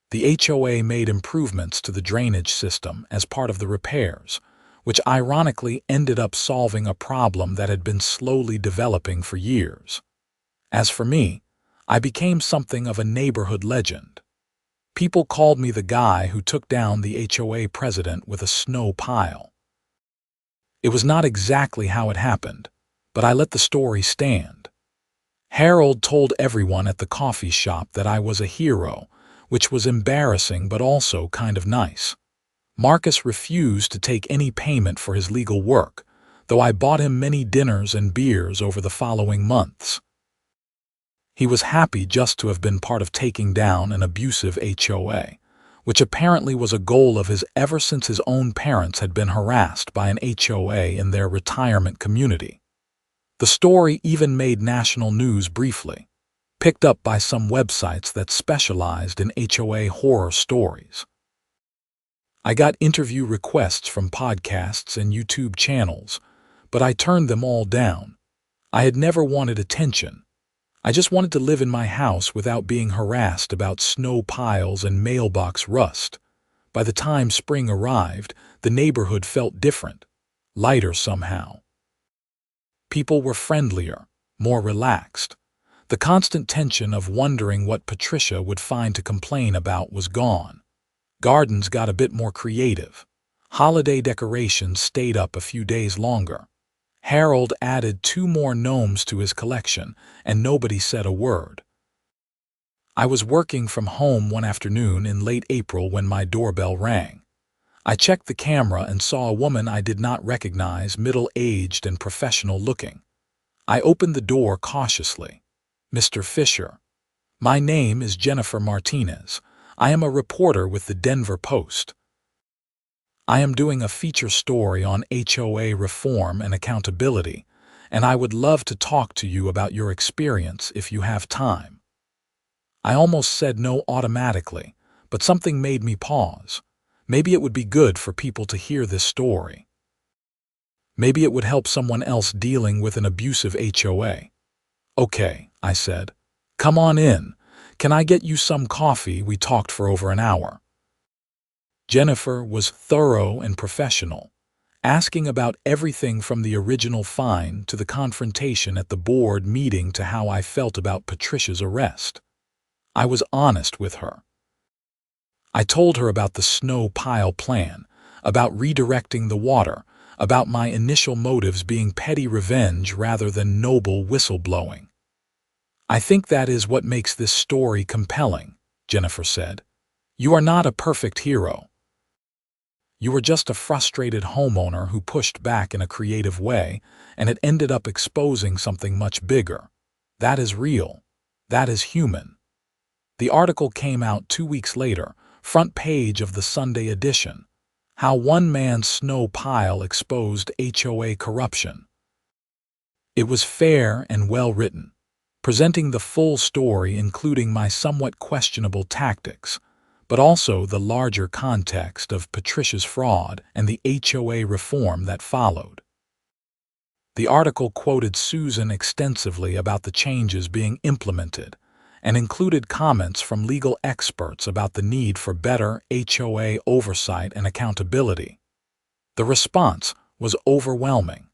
The HOA made improvements to the drainage system as part of the repairs, which ironically ended up solving a problem that had been slowly developing for years. As for me, I became something of a neighborhood legend. People called me the guy who took down the HOA president with a snow pile. It was not exactly how it happened, but I let the story stand. Harold told everyone at the coffee shop that I was a hero, which was embarrassing but also kind of nice. Marcus refused to take any payment for his legal work, though I bought him many dinners and beers over the following months. He was happy just to have been part of taking down an abusive HOA, which apparently was a goal of his ever since his own parents had been harassed by an HOA in their retirement community. The story even made national news briefly, picked up by some websites that specialized in HOA horror stories. I got interview requests from podcasts and YouTube channels, but I turned them all down. I had never wanted attention. I just wanted to live in my house without being harassed about snow piles and mailbox rust. By the time spring arrived, the neighborhood felt different, lighter somehow. People were friendlier, more relaxed. The constant tension of wondering what Patricia would find to complain about was gone. Gardens got a bit more creative. Holiday decorations stayed up a few days longer. Harold added 2 more gnomes to his collection, and nobody said a word. I was working from home one afternoon in late April when my doorbell rang. I checked the camera and saw a woman I did not recognize, middle-aged and professional-looking. I opened the door cautiously. "Mr. Fisher." "My name is Jennifer Martinez. I am a reporter with the Denver Post. I am doing a feature story on HOA reform and accountability, and I would love to talk to you about your experience if you have time." I almost said no automatically, but something made me pause. Maybe it would be good for people to hear this story. Maybe it would help someone else dealing with an abusive HOA. "Okay," I said. "Come on in. Can I get you some coffee?" We talked for over an hour. Jennifer was thorough and professional, asking about everything from the original fine to the confrontation at the board meeting to how I felt about Patricia's arrest. I was honest with her. I told her about the snow pile plan, about redirecting the water, about my initial motives being petty revenge rather than noble whistleblowing. "I think that is what makes this story compelling," Jennifer said. "You are not a perfect hero. You were just a frustrated homeowner who pushed back in a creative way, and it ended up exposing something much bigger. That is real. That is human." The article came out 2 weeks later, front page of the Sunday edition. How one man's snow pile exposed HOA corruption. It was fair and well written, presenting the full story including my somewhat questionable tactics, but also the larger context of Patricia's fraud and the HOA reform that followed. The article quoted Susan extensively about the changes being implemented and included comments from legal experts about the need for better HOA oversight and accountability. The response was overwhelming.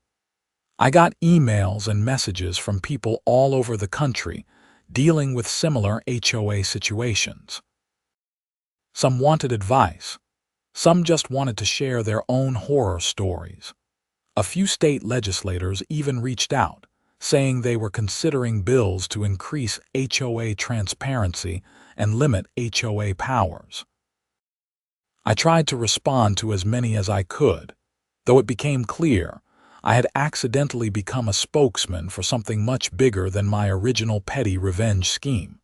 I got emails and messages from people all over the country dealing with similar HOA situations. Some wanted advice. Some just wanted to share their own horror stories. A few state legislators even reached out, saying they were considering bills to increase HOA transparency and limit HOA powers. I tried to respond to as many as I could, though it became clear I had accidentally become a spokesman for something much bigger than my original petty revenge scheme.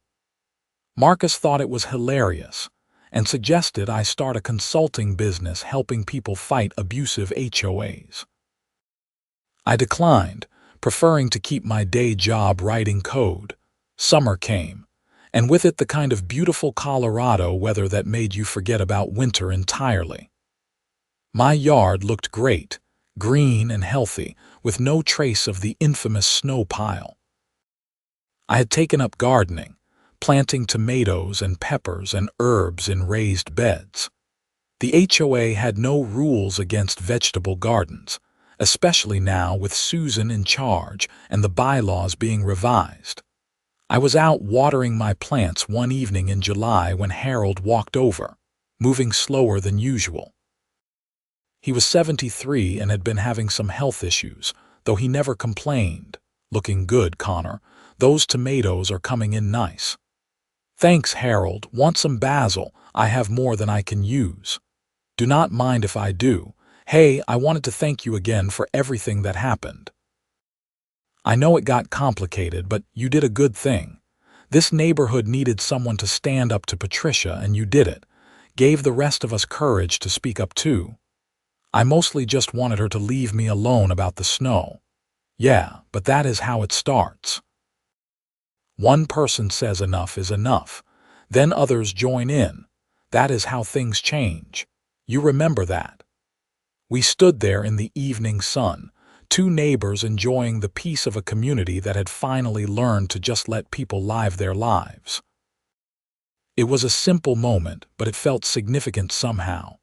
Marcus thought it was hilarious and suggested I start a consulting business helping people fight abusive HOAs. I declined, preferring to keep my day job writing code. Summer came, and with it the kind of beautiful Colorado weather that made you forget about winter entirely. My yard looked great, green and healthy, with no trace of the infamous snow pile. I had taken up gardening, planting tomatoes and peppers and herbs in raised beds. The HOA had no rules against vegetable gardens, especially now with Susan in charge and the bylaws being revised. I was out watering my plants one evening in July when Harold walked over, moving slower than usual. He was 73 and had been having some health issues, though he never complained. "Looking good, Connor. Those tomatoes are coming in nice." "Thanks, Harold. Want some basil? I have more than I can use." "Do not mind if I do. Hey, I wanted to thank you again for everything that happened. I know it got complicated, but you did a good thing. This neighborhood needed someone to stand up to Patricia, and you did it. Gave the rest of us courage to speak up too. I mostly just wanted her to leave me alone about the snow. Yeah, but that is how it starts. One person says enough is enough. Then others join in. That is how things change. You remember that." We stood there in the evening sun, two neighbors enjoying the peace of a community that had finally learned to just let people live their lives. It was a simple moment, but it felt significant somehow.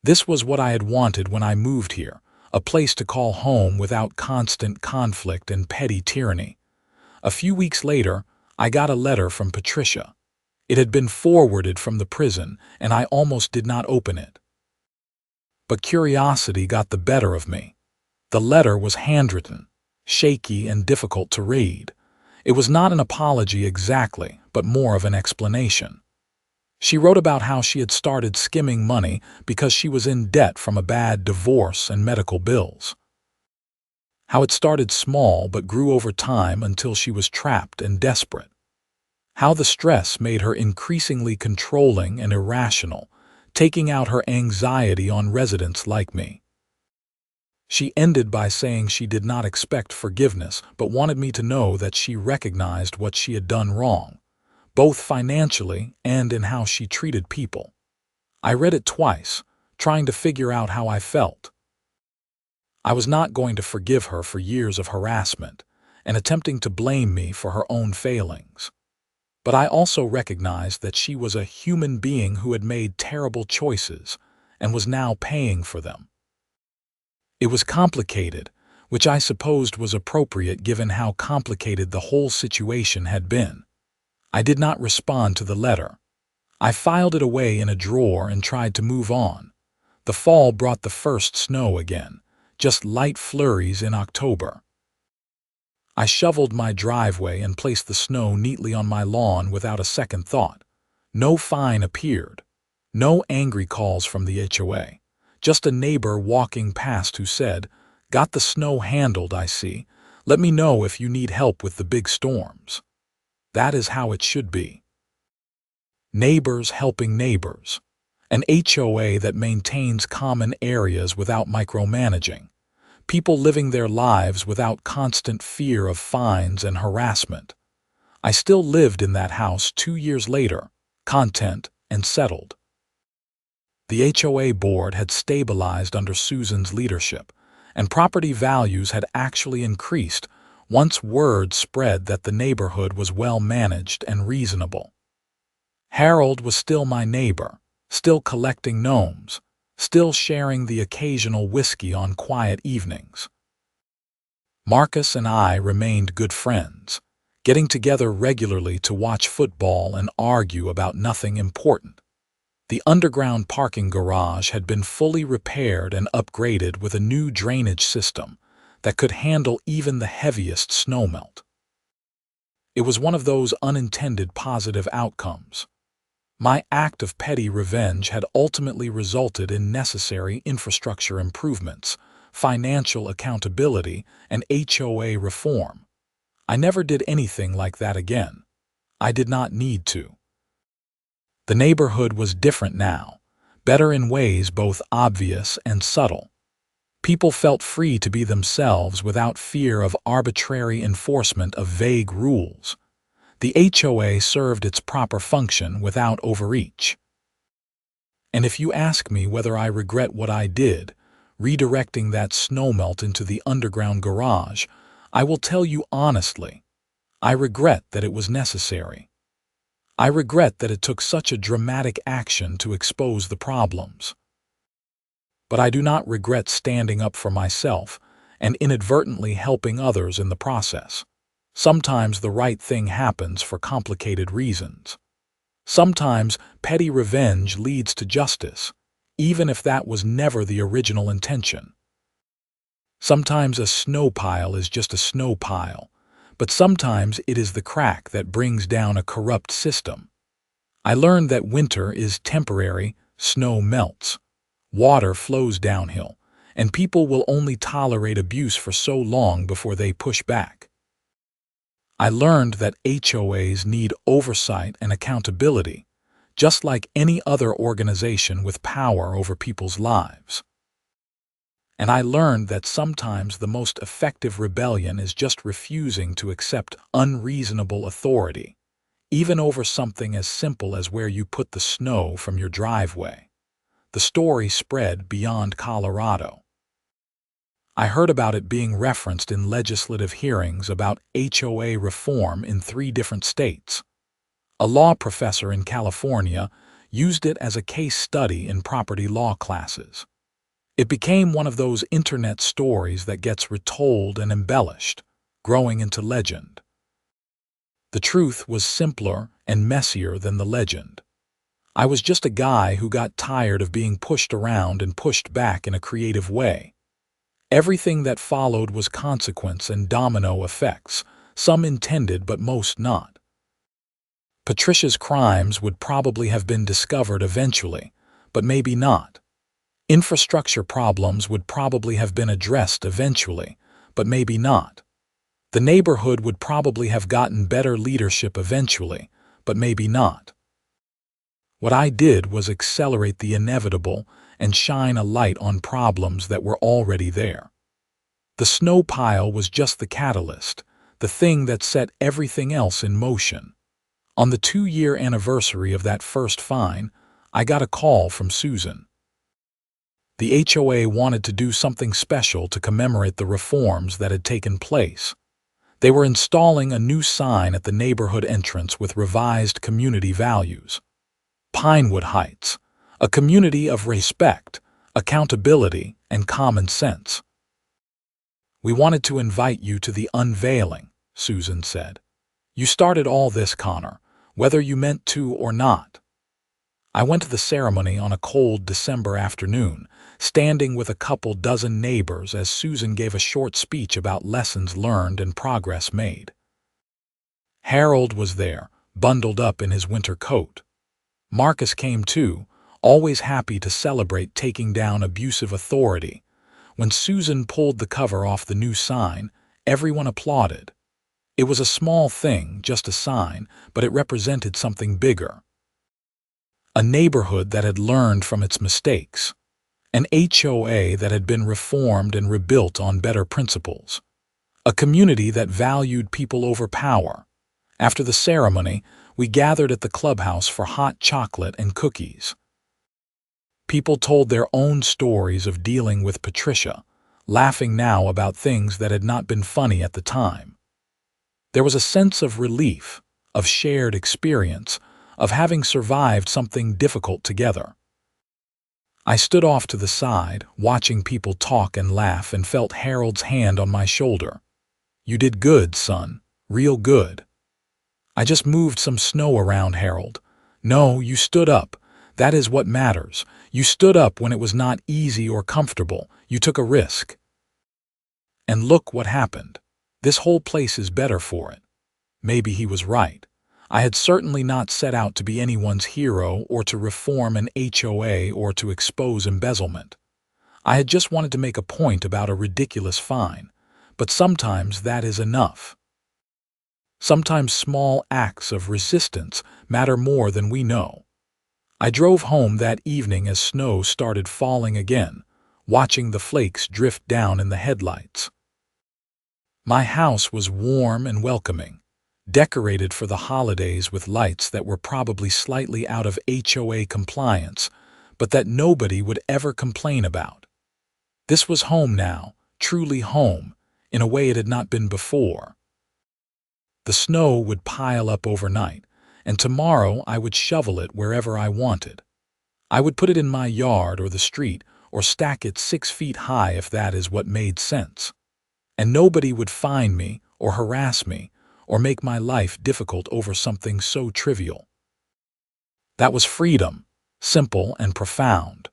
This was what I had wanted when I moved here, a place to call home without constant conflict and petty tyranny. A few weeks later, I got a letter from Patricia. It had been forwarded from the prison, and I almost did not open it. But curiosity got the better of me. The letter was handwritten, shaky and difficult to read. It was not an apology exactly, but more of an explanation. She wrote about how she had started skimming money because she was in debt from a bad divorce and medical bills. How it started small but grew over time until she was trapped and desperate. How the stress made her increasingly controlling and irrational, taking out her anxiety on residents like me. She ended by saying she did not expect forgiveness but wanted me to know that she recognized what she had done wrong, both financially and in how she treated people. I read it twice, trying to figure out how I felt. I was not going to forgive her for years of harassment and attempting to blame me for her own failings. But I also recognized that she was a human being who had made terrible choices and was now paying for them. It was complicated, which I supposed was appropriate given how complicated the whole situation had been. I did not respond to the letter. I filed it away in a drawer and tried to move on. The fall brought the first snow again, just light flurries in October. I shoveled my driveway and placed the snow neatly on my lawn without a second thought. No fine appeared. No angry calls from the HOA. Just a neighbor walking past who said, "Got the snow handled, I see. Let me know if you need help with the big storms." That is how it should be. Neighbors helping neighbors. An HOA that maintains common areas without micromanaging. People living their lives without constant fear of fines and harassment. I still lived in that house 2 years later, content and settled. The HOA board had stabilized under Susan's leadership, and property values had actually increased once word spread that the neighborhood was well managed and reasonable. Harold was still my neighbor, still collecting gnomes, still sharing the occasional whiskey on quiet evenings. Marcus and I remained good friends, getting together regularly to watch football and argue about nothing important. The underground parking garage had been fully repaired and upgraded with a new drainage system that could handle even the heaviest snowmelt. It was one of those unintended positive outcomes. My act of petty revenge had ultimately resulted in necessary infrastructure improvements, financial accountability, and HOA reform. I never did anything like that again. I did not need to. The neighborhood was different now, better in ways both obvious and subtle. People felt free to be themselves without fear of arbitrary enforcement of vague rules. The HOA served its proper function without overreach. And if you ask me whether I regret what I did, redirecting that snowmelt into the underground garage, I will tell you honestly, I regret that it was necessary. I regret that it took such a dramatic action to expose the problems. But I do not regret standing up for myself and inadvertently helping others in the process. Sometimes the right thing happens for complicated reasons. Sometimes petty revenge leads to justice, even if that was never the original intention. Sometimes a snow pile is just a snow pile, but sometimes it is the crack that brings down a corrupt system. I learned that winter is temporary, snow melts, water flows downhill, and people will only tolerate abuse for so long before they push back. I learned that HOAs need oversight and accountability, just like any other organization with power over people's lives. And I learned that sometimes the most effective rebellion is just refusing to accept unreasonable authority, even over something as simple as where you put the snow from your driveway. The story spread beyond Colorado. I heard about it being referenced in legislative hearings about HOA reform in 3 different states. A law professor in California used it as a case study in property law classes. It became one of those internet stories that gets retold and embellished, growing into legend. The truth was simpler and messier than the legend. I was just a guy who got tired of being pushed around and pushed back in a creative way. Everything that followed was consequence and domino effects, some intended but most not. Patricia's crimes would probably have been discovered eventually, but maybe not. Infrastructure problems would probably have been addressed eventually, but maybe not. The neighborhood would probably have gotten better leadership eventually, but maybe not. What I did was accelerate the inevitable and shine a light on problems that were already there. The snow pile was just the catalyst, the thing that set everything else in motion. On the 2-year anniversary of that first fine, I got a call from Susan. The HOA wanted to do something special to commemorate the reforms that had taken place. They were installing a new sign at the neighborhood entrance with revised community values. Pinewood Heights, a community of respect, accountability, and common sense. "We wanted to invite you to the unveiling," Susan said. "You started all this, Connor, whether you meant to or not." I went to the ceremony on a cold December afternoon, standing with a couple dozen neighbors as Susan gave a short speech about lessons learned and progress made. Harold was there, bundled up in his winter coat. Marcus came too, always happy to celebrate taking down abusive authority. When Susan pulled the cover off the new sign, everyone applauded. It was a small thing, just a sign, but it represented something bigger. A neighborhood that had learned from its mistakes. An HOA that had been reformed and rebuilt on better principles. A community that valued people over power. After the ceremony, we gathered at the clubhouse for hot chocolate and cookies. People told their own stories of dealing with Patricia, laughing now about things that had not been funny at the time. There was a sense of relief, of shared experience, of having survived something difficult together. I stood off to the side, watching people talk and laugh, and felt Harold's hand on my shoulder. "You did good, son, real good." "I just moved some snow around, Harold." "No, you stood up. That is what matters. You stood up when it was not easy or comfortable. You took a risk. And look what happened. This whole place is better for it." Maybe he was right. I had certainly not set out to be anyone's hero or to reform an HOA or to expose embezzlement. I had just wanted to make a point about a ridiculous fine, but sometimes that is enough. Sometimes small acts of resistance matter more than we know. I drove home that evening as snow started falling again, watching the flakes drift down in the headlights. My house was warm and welcoming, decorated for the holidays with lights that were probably slightly out of HOA compliance, but that nobody would ever complain about. This was home now, truly home, in a way it had not been before. The snow would pile up overnight, and tomorrow I would shovel it wherever I wanted. I would put it in my yard or the street, or stack it 6 feet high if that is what made sense. And nobody would fine me or harass me or make my life difficult over something so trivial. That was freedom, simple and profound.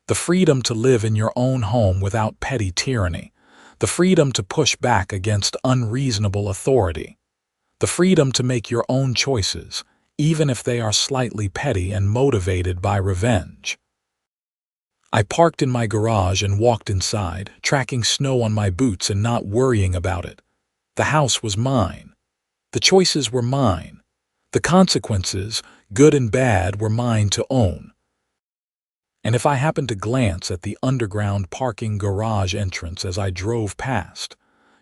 The freedom to live in your own home without petty tyranny. The freedom to push back against unreasonable authority. The freedom to make your own choices, even if they are slightly petty and motivated by revenge. I parked in my garage and walked inside, tracking snow on my boots and not worrying about it. The house was mine. The choices were mine. The consequences, good and bad, were mine to own. And if I happened to glance at the underground parking garage entrance as I drove past,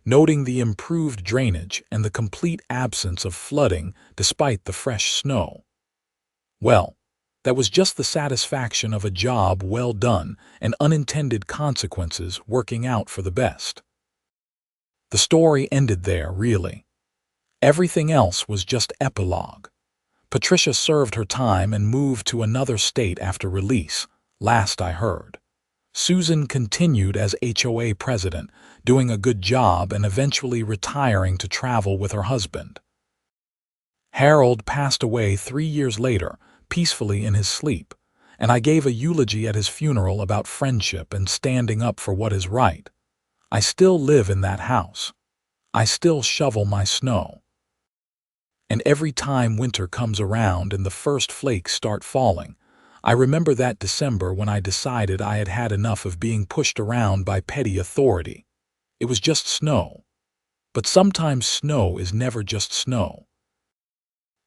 noting the improved drainage and the complete absence of flooding despite the fresh snow, well, that was just the satisfaction of a job well done and unintended consequences working out for the best. The story ended there, really. Everything else was just epilogue. Patricia served her time and moved to another state after release, last I heard. Susan continued as HOA president, doing a good job and eventually retiring to travel with her husband. Harold passed away 3 years later, peacefully in his sleep, and I gave a eulogy at his funeral about friendship and standing up for what is right. I still live in that house. I still shovel my snow. And every time winter comes around and the first flakes start falling, I remember that December when I decided I had had enough of being pushed around by petty authority. It was just snow. But sometimes snow is never just snow.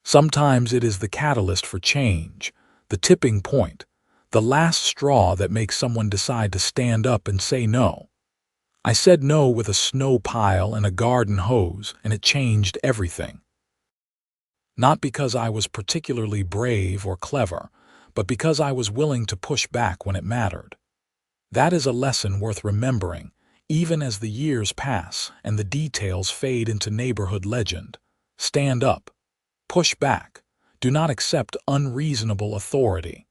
Sometimes it is the catalyst for change, the tipping point, the last straw that makes someone decide to stand up and say no. I said no with a snow pile and a garden hose, and it changed everything. Not because I was particularly brave or clever, but because I was willing to push back when it mattered. That is a lesson worth remembering, even as the years pass and the details fade into neighborhood legend. Stand up. Push back. Do not accept unreasonable authority.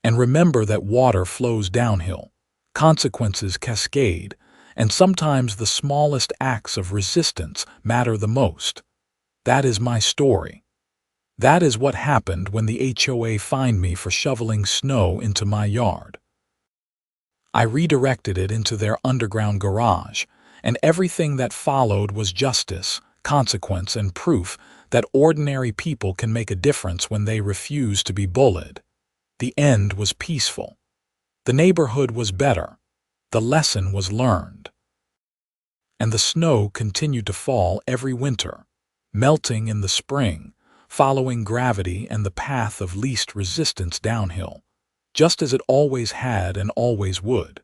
And remember that water flows downhill, consequences cascade, and sometimes the smallest acts of resistance matter the most. That is my story. That is what happened when the HOA fined me for shoveling snow into my yard. I redirected it into their underground garage, and everything that followed was justice, consequence, and proof that ordinary people can make a difference when they refuse to be bullied. The end was peaceful. The neighborhood was better. The lesson was learned. And the snow continued to fall every winter, melting in the spring, following gravity and the path of least resistance downhill, just as it always had and always would.